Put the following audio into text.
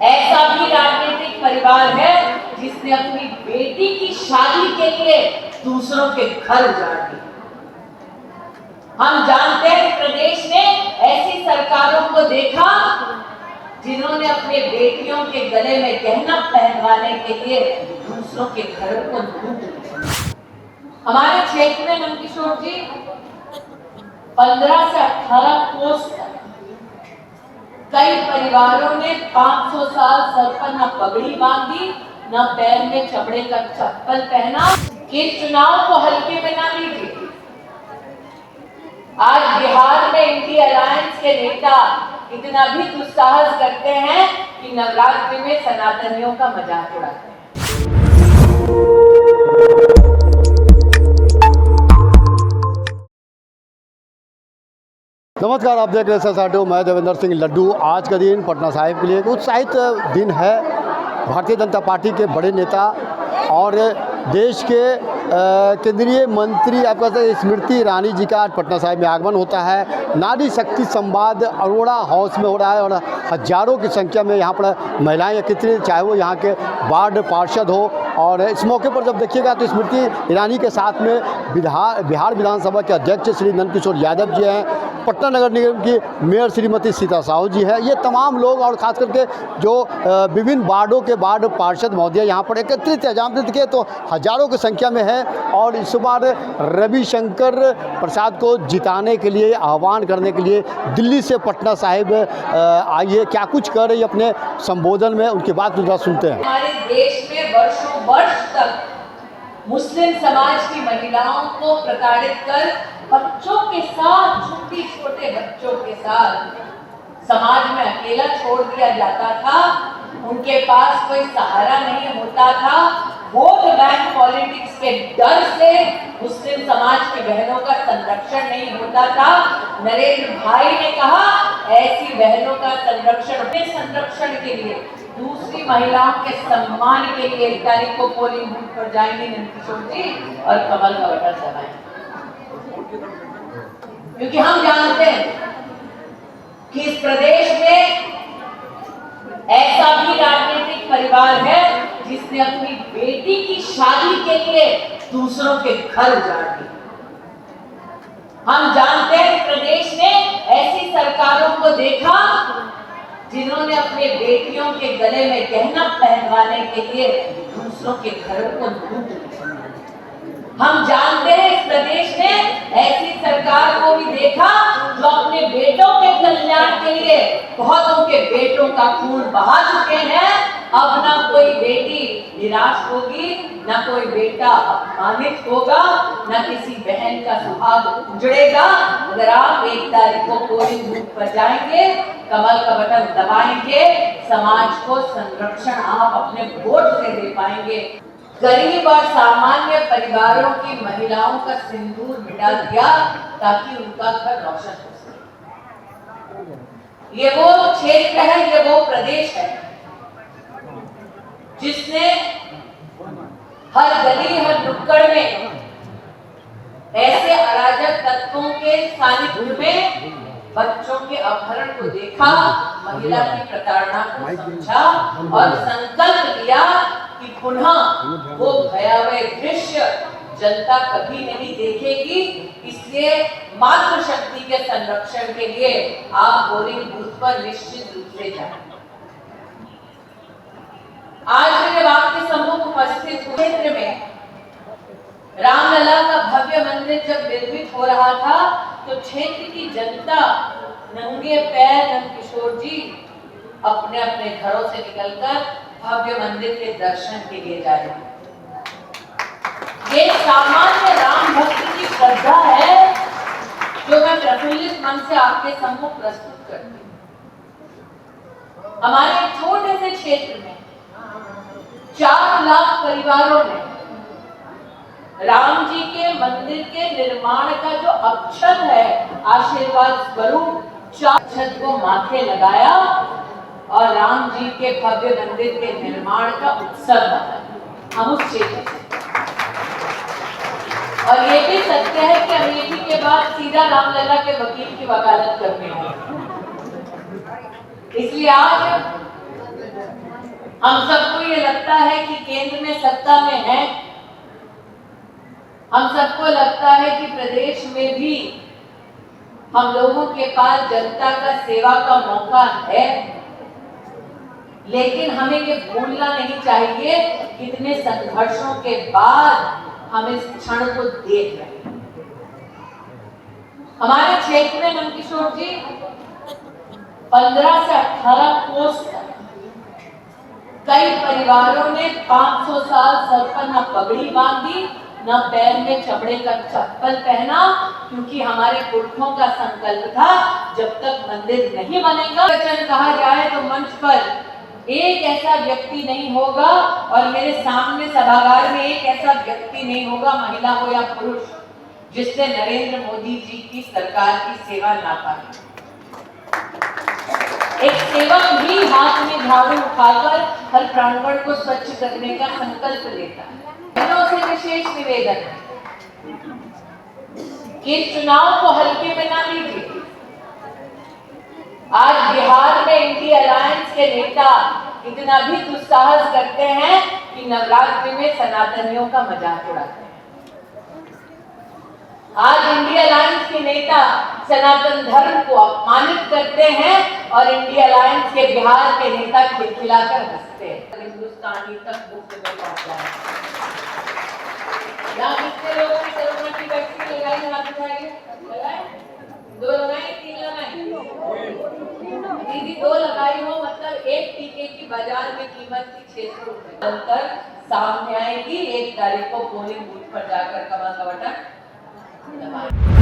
ऐसा भी राजनीतिक परिवार है जिसने अपनी बेटी की शादी के लिए दूसरों के घर उजाड़ दिए। हम जानते हैं प्रदेश में ऐसी सरकारों को देखा जिन्होंने अपने बेटियों के गले में गहना पहनवाने के लिए दूसरों के घरों को लूट लिया। हमारे क्षेत्र में नंदकिशोर जी 15 से 18 पोस्ट कई परिवारों ने 500 साल सर पर न पगड़ी बांधी न पैर में चमड़े का चप्पल पहना। इस चुनाव को हल्के में ना लीजिए। आज बिहार में इंडिया अलायंस के नेता इतना भी दुस्साहस करते हैं कि नवरात्रि में सनातनियों का मजाक उड़ाते हैं। नमस्कार, आप देख रहे हैं साथियों, मैं देवेंद्र सिंह लड्डू। आज का दिन पटना साहिब के लिए एक उत्साहित दिन है। भारतीय जनता पार्टी के बड़े नेता और देश के केंद्रीय मंत्री आपका स्मृति ईरानी जी का आज पटना साहिब में आगमन होता है। नारी शक्ति संवाद अरोड़ा हाउस में हो रहा है और हजारों की संख्या में यहाँ पर महिलाएं एकत्रित, चाहे वो यहाँ के वार्ड पार्षद हो। और इस मौके पर जब देखिएगा तो स्मृति ईरानी के साथ में बिहार विधानसभा के अध्यक्ष श्री नंदकिशोर यादव जी हैं, पटना नगर निगम की मेयर श्रीमती सीता साहू जी है। ये तमाम लोग और ख़ास करके जो विभिन्न वार्डों के वार्ड पार्षद महोदय यहाँ पर एकत्रित है। जहाँ देखिए तो हजारों की संख्या में है और इस बार रविशंकर प्रसाद को जिताने के लिए आह्वान करने के लिए दिल्ली से पटना साहिब आइए। क्या कुछ कर रही अपने संबोधन में, उनकी बात जरा सुनते हैं। हमारे देश में वर्षों वर्ष तक मुस्लिम समाज की महिलाओं को प्रताड़ित कर बच्चों के साथ, छोटे बच्चों के साथ समाज में अकेला छोड़ दिया जाता था। उनके पास कोई सहारा नहीं होता था। वोट बैंक पॉलिटिक्स के डर से मुस्लिम समाज की बहनों का संरक्षण नहीं होता था। नरेंद्र भाई ने कहा ऐसी बहनों का संरक्षण, अपने संरक्षण के लिए, दूसरी महिलाओं के सम्मान के लिए 1 तारीख को पोलिंग बूथ पर जाएंगे नंदकिशोर जी और कमल का बटन दबाएंगे। क्योंकि हम जानते हैं कि इस प्रदेश में ऐसा भी राजनीतिक परिवार है जिसने अपनी बेटी की शादी के लिए दूसरों के घर उजाड़ दिए। हम जानते हैं प्रदेश में ऐसी सरकारों को देखा जिन्होंने अपने बेटियों के गले में गहना पहनवाने के लिए दूसरों के घरों को लूट लिया। हम जानते हैं इस प्रदेश में ऐसी सरकार को भी देखा जो अपने बेटों के कल्याण के लिए बहुतों के बेटों का खून बहा चुके हैं। अब ना कोई बेटी निराश होगी, ना कोई बेटा अपमानित होगा, ना किसी बहन का सुहाग उजड़ेगा। अगर आप 1 तारीख को पोलिंग बूथ पर जाएंगे, कमल का बटन दबाएंगे, समाज को संरक्षण आप अपने वोट से दे पाएंगे। गरीब और सामान्य परिवारों की महिलाओं का सिंदूर मिटा दिया ताकि उनका घर रोशन हो सके। ये वो क्षेत्र है, ये वो प्रदेश है जिसने हर गली, हर नुक्कड़ में ऐसे अराजक तत्वों के सानिध्य में बच्चों के अपहरण को देखा, महिला की प्रताड़ना को समझा और संकल्प लिया कि पुनः वो भयावह दृश्य जनता कभी नहीं देखेगी। इसलिए मातृशक्ति के संरक्षण के लिए आप पोलिंग बूथ पर निश्चित रूप से जाएं। आज मेरे आपके सम्मुख उपस्थित क्षेत्र में रामलला का भव्य मंदिर जब निर्मित हो रहा था तो क्षेत्र की जनता नंगे पैर नंदकिशोर जी अपने अपने घरों से निकलकर भव्य मंदिर के दर्शन के लिए जा रहे हैं। ये सामान्य राम भक्ति की श्रद्धा है जो मैं प्रफुल्लित मन से आपके सम्मुख प्रस्तुत करती हूँ। हमारे छोटे से क्षेत्र में 4 लाख परिवारों ने राम जी के मंदिर के निर्माण का जो अक्षत है, आशीर्वाद स्वरूप 4 अक्षत को माथे लगाया और राम जी के भव्य मंदिर के निर्माण का उत्सव मनाया। हम उस क्षेत्र से, और ये भी सत्य है कि अमेठी के बाद सीधा रामलला के वकील की वकालत करने होगी। इसलिए आज हम सबको ये लगता है कि केंद्र में सत्ता में है, हम सबको लगता है कि प्रदेश में भी हम लोगों के पास जनता का सेवा का मौका है, लेकिन हमें ये भूलना नहीं चाहिए कितने संघर्षों के बाद हम इस क्षण को देख रहे हैं। हमारे क्षेत्र में नंदकिशोर जी 15 से 18 पोस्ट कई परिवारों ने 500 साल सर पर न पगड़ी बांधी न पैर में चमड़े का चप्पल पहना, क्योंकि हमारे पुरखों का संकल्प था जब तक मंदिर नहीं बनेगा, वचन कहा जाए तो मंच पर एक ऐसा व्यक्ति नहीं होगा और मेरे सामने सभागार में एक ऐसा व्यक्ति नहीं होगा, महिला हो या पुरुष, जिसने नरेंद्र मोदी जी की सरकार की सेवा ना पाई। एक सेवक भी हाथ में झाड़ू उठाकर हर प्रांगण को स्वच्छ करने का संकल्प लेता है। बहनों से विशेष निवेदन है कि चुनाव को हल्के में ना लीजिए। आज बिहार में इंडिया अलायंस के नेता इतना भी दुस्साहस करते हैं कि नवरात्रि में सनातनियों का मजाक उड़ाते हैं। आज इंडिया अलायंस के नेता सनातन धर्म को अपमानित करते हैं और इंडिया अलायंस के बिहार के नेता खिलखिलाकर हंसते हैं। हिंदुस्तानी तक मुफ्त में पहुंचा है। यहाँ कितने लोगों ने कोरोना की वैक्सीन लगाई? हाथ उठाइए। लगाए? 2 लगाई, 3 लगाई? दीदी 2 लगाई हो, मतलब एक टीके की बाजार में कीमत थी 600 रुपए। अंतर सामने आएगी 1 तारीख को पोलिंग बूथ पर जाकर कमा का बटन दबाएं।